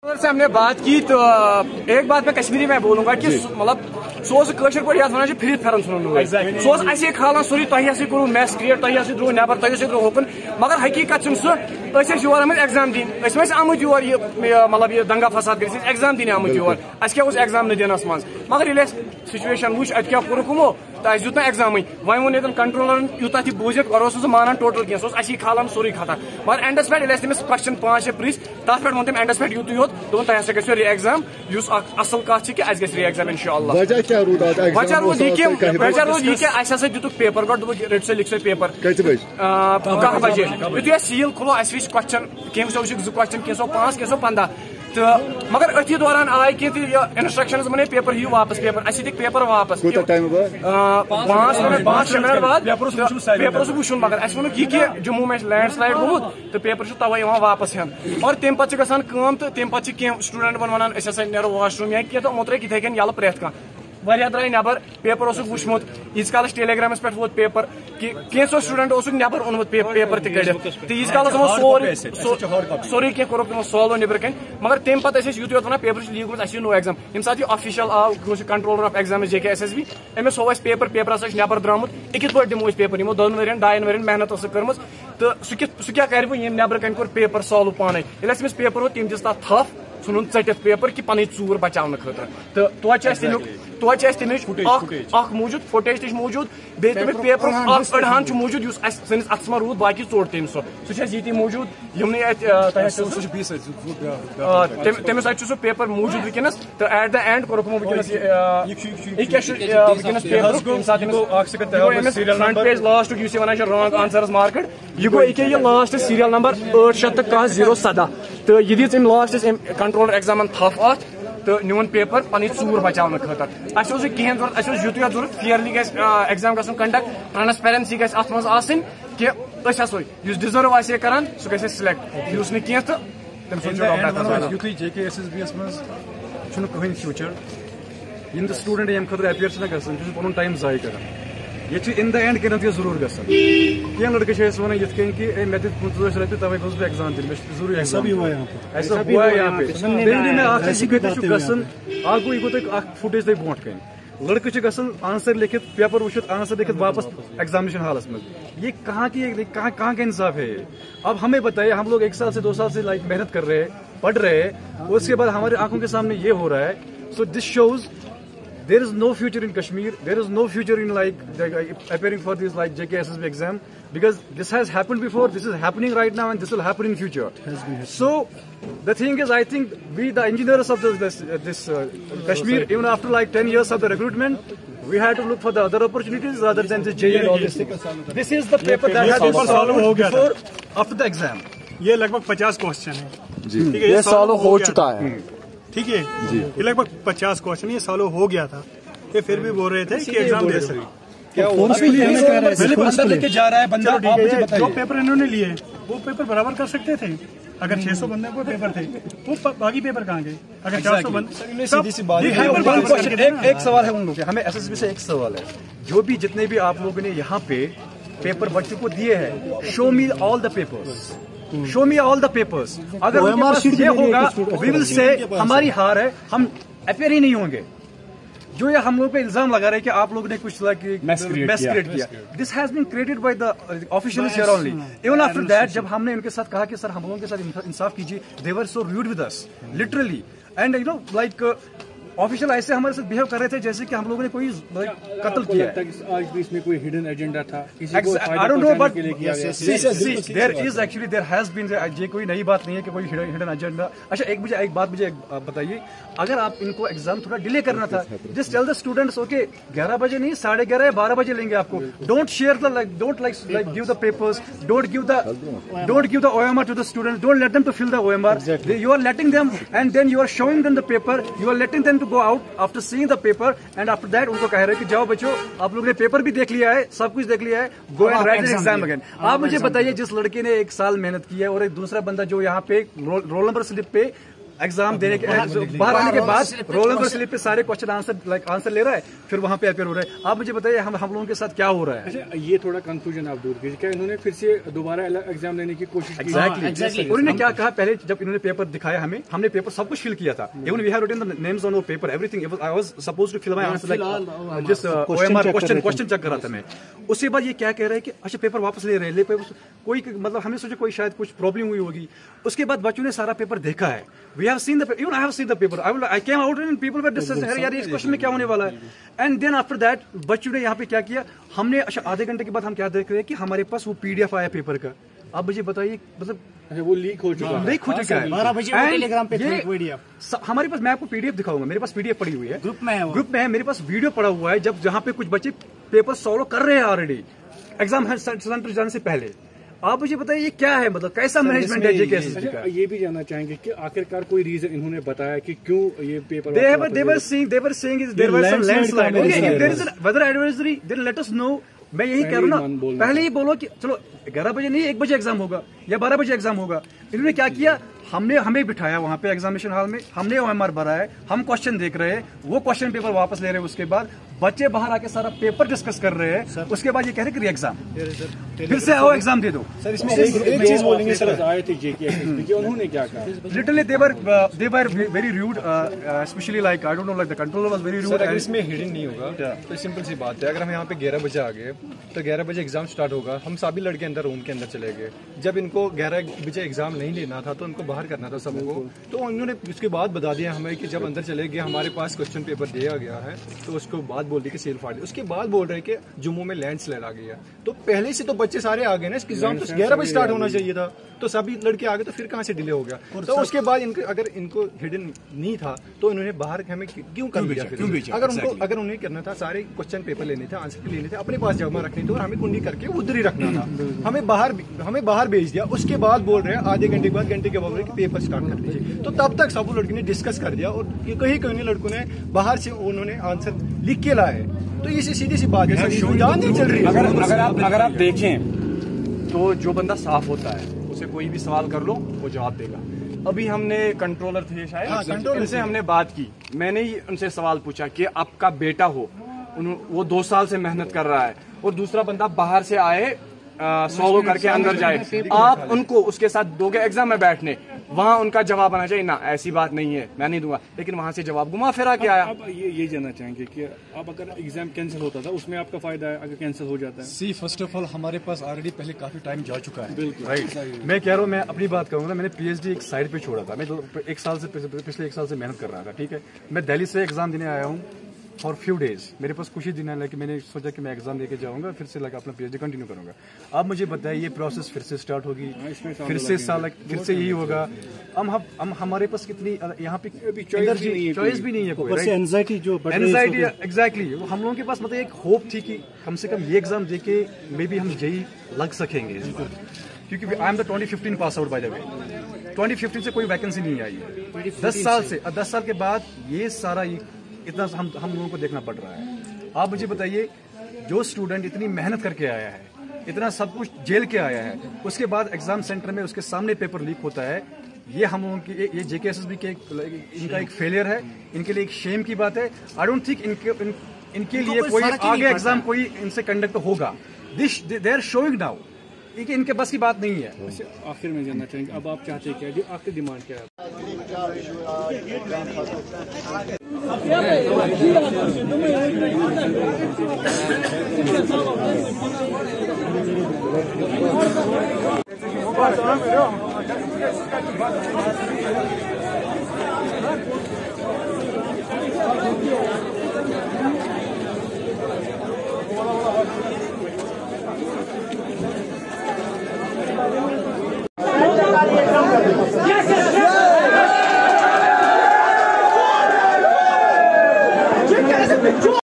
से हमने बात की तो एक बात मैं कश्मीरी में बोलूंगा कि मतलब सोज कशर पे वन फ्री फेरन सुन सोज असे खालान सोरी तुह करू मैस क्रिएट तुह द्रो नबर तुह द्रो होकन मगर हकीकत सह योर आम एग्जाम दिन आमुत योर मतलब यह दंगा फसाद कर एग्जाम दिन आमुत योर अस एग्जाम दिनस मज मगर सिचुएशन वुच अत क्या कोरुक यमो तो अस दुत एग्जाम वन वो ये कंट्रोलर यूता बूझित और मानान टोटल कह असी खालान सोरी खता मगर एंडस पे तमिस क्वेश्चन 5-6 प्रिस तथ पे वो तम एंडस पे यूत योत दोन तुम हसा गो री एग्जाम असल कत कि अस री एग्जाम इंशाअल्लाह वजह रूद यह कि अस दुत पेपर गो रट सा लिख सा पेपर 10 बजे यु सील खुलो अस वो क्वेश्चन कहो 2 क्वेश्चन कहो 5 कहो 15 तो मगर अथी दौरान आए कह इंस्ट्रक्शन बने पेपर हियो वापस पेपर अस दिख पेपर वापस 5-6 मिनट बाद पेपर वुन मगर अस वो कि जम्मू में लैंड स्लाइड गोमुत तो पेपर तवे वापस हेन और तम पे गसान तो तम पे कह स्टूडेंट वन नो वाशरूम या कह तो मो त्रे इथे कन यल प्रेथ कह वारिया द्राय नबर पेपर वुचमुत यीज काल टेलीग्रामस पे वो पेपर कि कैसो स्टूडेंट नबर ओनमुत पेपर तड़ित तो यीज काल सोरी कह कोर तमो सॉल्व नबर कन मगर तम पे यूत योत वन पेपर लीक गोमुत नो एग्जाम यम सात ऑफिशियल आव कंट्रोलर ऑफ एग्जाम JKSSB अमिस हो पेपर पेपर हसा नबर द्रामुत कित पे दिमो पेपर यमो 2 वरियन 2 वरियन मेहनत कर तो सह क्या कर नबर कन कोर पेपर सॉल्व पाने ये पेपर हो तम दिस तथ थफ सुन चटित पेपर कि पन चूर बचाव खतर तो तोह तमिच मौजूद फुटेज तक मौजूद बे तमिक पेपर अड़हान मौजूद सनिस अथस में रूद बाकी चोट तम सह मौजूद तमिस सह पेपर मौजूद वनस तो at the end core front page last one wrong answer market यह गो यह लास्ट सीरियल नंबर 810-017 तो यह दी लास्ट कंट्रोलर एग्जाम थफ अत तो नुन पेपर पन चूर बचाव खतर अस कहें जरूरत यूत जरूरत फेयरली एग्जाम ग कंडक्ट ट्रांसपेरेंसी गत मज कि हसो डिजर्व आसे कर सह ग सिलेक्ट युस न कह तो युत JKSSB मज कहीं फ्यूचर इन स्टूडेंट यम खतर अपियर ग पुन टाइम जाय कर ये इन द एंड कह जरूर ग कह लड़के वन ये कि मे दिख 50 रपये तवे गो एग्जाम दिन जरूर गो यह गो फुटेज तक ब्रोट कन लड़के गसन आंसर लिखित पेपर वुचित आंसर लिखित वापस एग्जामिनेशन हॉलस में ये कहाँ का इंसाफ है अब हमें बताइए हम लोग 1 साल से 2 साल से मेहनत कर रहे हैं पढ़ रहे हैं उसके बाद हमारे आंखों के सामने ये हो रहा है so this shows there is no future in Kashmir. There is no future in appearing for this JKSSB exam because this has happened before. This is happening right now, and this will happen in future. So the thing is, I think we, the engineers of this Kashmir, even after 10 years of the recruitment, we had to look for the other opportunities rather than this JEE and all this thing. This is the paper that has been solved before after the exam. ये लगभग 50 question है जी, ये solve हो चुका है। ठीक है जी, ये लगभग 50 क्वेश्चन ये सॉल्व हो गया था। ये फिर भी बोल रहे थे कि एग्जाम दे सर लेके जा रहा है बंदा, आप मुझे बताइए जो पेपर इन्होंने लिए वो पेपर बराबर कर सकते थे। अगर 600 बंदे को पेपर थे वो बाकी पेपर कहाँ गए? अगर 400 बंदे सीधी सी बात है। एक सवाल है उन लोगों से, हमें SSB से एक सवाल है, जो भी जितने भी आप लोगों ने यहाँ पे पेपर बच्चों को दिए हैं, show me all the papers, show me all the papers. अगर उनके पास ये होगा वी विल से हमारी हार है, हम अपेयर ही नहीं होंगे। जो ये हम लोग पे इल्जाम लगा रहे हैं कि आप लोगों ने कुछ मैस क्रिएट किया, this has been created by the officials here only. Even after that जब हमने उनके साथ कहा कि सर हम लोगों के साथ इंसाफ कीजिए, they were so rude with us literally and you know official ऐसे हमारे साथ बिहेव कर रहे थे जैसे कि हम लोगों ने कोई कत्ल किया है। इसमें कोई हिडन एजेंडा था? I don't know but there is actually there has been, ये कोई नई बात नहीं है कि कोई हिडन एजेंडा। अच्छा एक बात मुझे बताइए, अगर आप इनको एग्जाम थोड़ा डिले करना था, just tell the students okay 11 बजे नहीं 11:30 या 12 बजे लेंगे आपको। Don't share the don't give the papers, don't give the OMR to the students, don't let them to fill the OMR। You are letting them and then you are showing them the paper, you are letting them go out after seeing the paper and after that उनको कह रहे हैं कि जाओ बच्चों आप लोगों ने पेपर भी देख लिया है, सब कुछ देख लिया है, go and write the exam again। आप मुझे बताइए जिस लड़के ने 1 साल मेहनत की है और एक दूसरा बंदा जो यहाँ पे रोल नंबर स्लिप पे एग्जाम देने के बाहर आने के बाद रोल नंबर स्लिप पे सारे क्वेश्चन आंसर ले रहा है, फिर वहां पे अपेयर हो रहा है। आप मुझे बताइए हम लोगों के साथ क्या हो रहा है? अच्छा, ये थोड़ा कंफ्यूजन आप दूर कीजिए, क्या इन्होंने फिर से दोबारा एग्जाम लेने की कोशिश की? एग्जैक्टली। उन्होंने क्या कहा पहले जब इन्होंने पेपर दिखाया हमें, हमने पेपर सब कुछ फिल किया था, even we have written the names on our paper everything. I was supposed to fill my answer like just OMR question check कर रहा था मैं। उसके बाद ये क्या कह रहे हैं कि अच्छा पेपर वापस ले रहे हैं, कोई मतलब हमने सोचा कोई शायद कुछ प्रॉब्लम हुई होगी। उसके बाद बच्चों ने सारा पेपर देखा है, we have seen the even I have seen the paper, I came out and people were discussing यार इस क्वेश्चन में क्या होने वाला है। एंड देन आफ्टर दैट बच्चों ने यहाँ पे क्या किया, हमने अच्छा आधे घंटे के बाद हम क्या देख रहे हैं कि हमारे पास वो पीडीएफ आया पेपर का। अब मुझे बताइए मतलब वो लीक हो चुका है, है 12 बजे टेलीग्राम पे पीडीएफ हमारे पास। मैं आपको पीडीएफ दिखाऊंगा, मेरे पास पीडीएफ पड़ी हुई है, ग्रुप में है मेरे पास वीडियो पड़ा हुआ है जब जहाँ पे कुछ बच्चे पेपर सॉल्व कर रहे हैं ऑलरेडी एग्जाम सेंटर जाने से पहले। आप मुझे बताइए ये क्या है, मतलब कैसा मैनेजमेंट है जेकेएसएसबी का? ये भी जानना चाहेंगे कि आखिरकार कोई रीजन इन्होंने बताया कि क्यों ये paper they were saying is there was some landslide. Okay, if there is a weather advisory then let us know. मैं यही कह रहा हूँ ना, पहले ही बोलो कि चलो 11 बजे नहीं 1 बजे एग्जाम होगा या 12 बजे एग्जाम होगा। इन्होंने क्या किया, हमें बिठाया वहां पे एग्जामिनेशन हॉल में, हमने ओएमआर भरा है, हम क्वेश्चन देख रहे हैं, वो क्वेश्चन पेपर वापस ले रहे हैं। उसके बाद बच्चे बाहर आके सारा पेपर डिस्कस कर रहे हैं। उसके बाद ये कह रहे कि एग्जाम फिर से आओ एग्जाम दे दो। सर इसमें एक चीज बोलेंगे, सर आए थे जेकेएसएसबी के, उन्होंने क्या कहा? Literally they were very rude, specially like I don't know like the controller was very rude. अगर इसमें हिडन नहीं होगा तो सिंपल सी बात है, अगर हम यहाँ पे 11 बजे आ गए तो 11 बजे एग्जाम स्टार्ट होगा, हम सभी लड़के अंदर रूम के अंदर चले गए। जब इनको 11 बजे एग्जाम नहीं लेना था तो उनको बाहर करना था सबको, तो उन्होंने उसके बाद बता दिया हमें कि जब अंदर चले गए हमारे पास क्वेश्चन पेपर दिया गया है, तो उसको बाद बोल दी कि सील फाड़ दी। उसके बाद बोल रहे कि जम्मू में लैंडस्लाइड आ गया, तो पहले से तो बच्चे सारे आ गए ना, एग्जाम तो 11 बजे स्टार्ट होना चाहिए था, तो सभी लड़के आ गए, तो फिर कहाँ से डिले हो गया? तो उसके बाद अगर इनको हिडन नहीं था तो इन्होंने बाहर हमें क्यों कर दिया? अगर उन्हें करना था सारे क्वेश्चन पेपर लेने थे, आंसर लेने थे, अपने पास जमा रखने थे और हमें कुंडी करके उधर ही रखना था। हमें बाहर भेज दिया। उसके बाद बोल रहे हैं आधे घंटे के बाद घंटे के बाद पेपर स्टार्ट कर दीजिए। तो तब तक सब लड़के ने डिस्कस कर दिया और कहीं लड़कों ने बाहर से उन्होंने आंसर लिख के लाए। तो ये सीधी सी बात है, जान नहीं चल रही। अगर आप देखें तो जो बंदा साफ होता है उसे कोई भी सवाल कर लो वो जवाब देगा। अभी हमने कंट्रोलर थे शायद, इनसे हमने बात की, मैंने ही उनसे सवाल पूछा कि आपका बेटा हो, वो 2 साल से मेहनत कर रहा है और दूसरा बंदा बाहर से आए सॉल्व करके अंदर जाए, आप उनको उसके साथ दोगे एग्जाम में बैठने, वहाँ उनका जवाब आना चाहिए ना ऐसी बात नहीं है मैं नहीं दूंगा, लेकिन वहाँ से जवाब घुमा फिरा के आया। अब ये जानना चाहेंगे कि अब अगर एग्जाम कैंसिल होता था उसमें आपका फायदा है, अगर कैंसिल हो जाता है? सी फर्स्ट ऑफ ऑल हमारे पास ऑलरेडी पहले काफी टाइम जा चुका है। बिल्कुल राइट। मैं कह रहा हूँ, मैं अपनी बात करूंगा, मैंने पीएचडी एक साइड पे छोड़ा था, मैं पिछले 1 साल से मेहनत कर रहा था। ठीक है, मैं दिल्ली से एग्जाम देने आया हूँ फॉर फ्यू डेज, मेरे पास कुछ ही दिन है, लेकिन मैंने सोचा कि मैं एग्जाम देके जाऊंगा, फिर से अपना पीएचडी कंटिन्यू करूंगा। अब मुझे बताइए ये प्रोसेस फिर से स्टार्ट होगी, फिर से यही होगा। हम हमारे पास कितनी यहाँ पे चॉइस भी नहीं है कोई, एंजाइटी एग्जैक्टली। हम लोगों के पास मतलब एक होप थी कि कम से कम ये एग्जाम देके मे बी हम जेई लग सकेंगे इस बार, क्योंकि I am the 2015 pass out by the way. 2015 से कोई वैकेंसी नहीं आई, 10 साल के बाद ये सारा इतना हम लोगों को देखना पड़ रहा है। आप मुझे बताइए, जो स्टूडेंट इतनी मेहनत करके आया है, इतना सब कुछ झेल के आया है, उसके बाद एग्जाम सेंटर में उसके सामने पेपर लीक होता है, ये हम लोगों की, ये जेकेएसएसबी के इनका एक फेलियर है, इनके लिए एक शेम की बात है। आई डोंट थिंक इनके लिए कोई आगे एग्जाम कोई इनसे कंडक्ट होगा। दे आर शोइंग नाउ कि इनके बस की बात नहीं है। आखिर में जानना चाहेंगे, अब आप चाहते क्या, जो आपकी डिमांड क्या है? मेरे